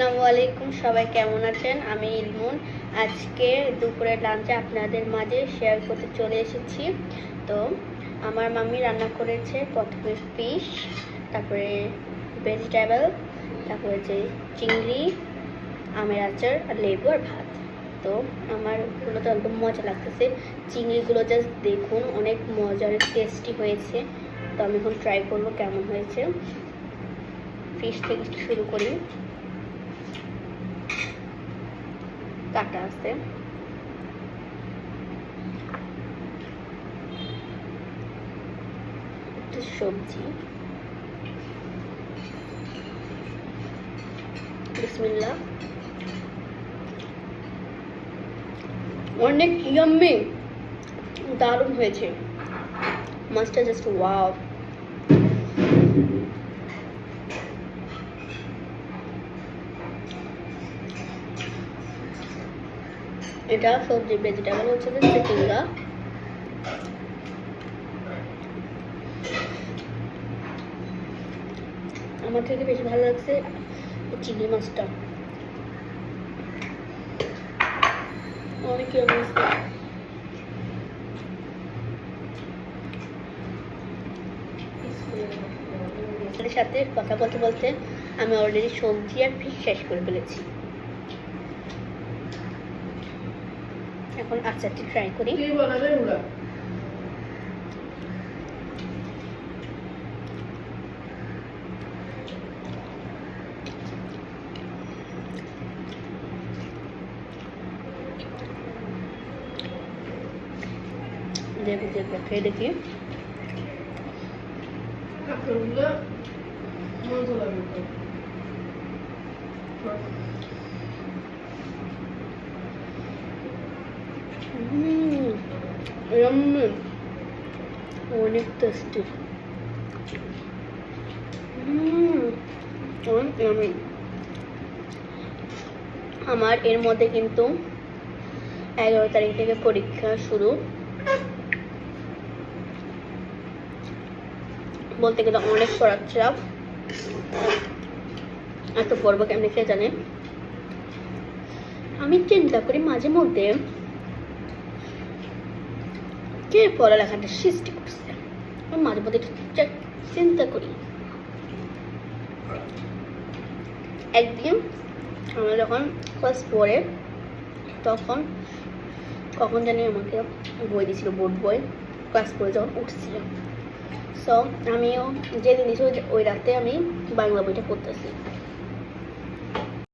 আসসালামু আলাইকুম, সবাই কেমন আছেন? আমি ইলমুন। আজকে দুপুরের লাঞ্চে আপনাদের মাঝে শেয়ার করতে চলে এসেছি। তো আমার মাম্মি রান্না করেছে প্রথমে ফিশ, তারপরে ভেজিটেবল, তারপরে যে চিংড়ি, আমের আচার আর লেবু আর ভাত। তো আমারগুলো তো একদম মজা লাগতেছে। চিংড়িগুলো জাস্ট দেখুন, অনেক মজা, অনেক টেস্টি হয়েছে। তো আমি এখন ট্রাই করবো কেমন হয়েছে। ফিশ থেকে শুরু করি। কাটা আছে, একটা সবজি, বিসমিল্লাহ। অনেক ইয়াম্মি, দারুণ হয়েছে। মাছটা জাস্ট ওয়াও। এটা সবজি, ভেজিটেবল হচ্ছে চিংড়া। আমার থেকে বেশি ভালো লাগছে চিংড়ি মাছটা, অনেক সাথে কথা বলতে বলতে আমি অলরেডি সবজি আর ফিশ শেষ করে ফেলেছি। এখন আচারটি ট্রাই করি। দেখো খেয়ে দেখি। অনেক টেস্টি। আমার এর মধ্যে কিন্তু 11 তারিখ থেকে পরীক্ষা শুরু। বলতে গেলে অনেক পড়ার চাপ। এত পড়বো কেমনি কে জানে। আমি চিন্তা করি মাঝে মধ্যে কে পড়ালেখাটা সৃষ্টি করছে। আমি মাঝে মধ্যে চিন্তা করি। একদিন আমরা যখন ক্লাস 4-এ, তখন কখন জানি আমাকে বই দিয়েছিল, বোর্ড বই, ক্লাস 4-এ যখন উঠছিলাম। সো আমিও যেদিন দিয়েছি ওই রাতে আমি বাংলা বইটা পড়তেছি।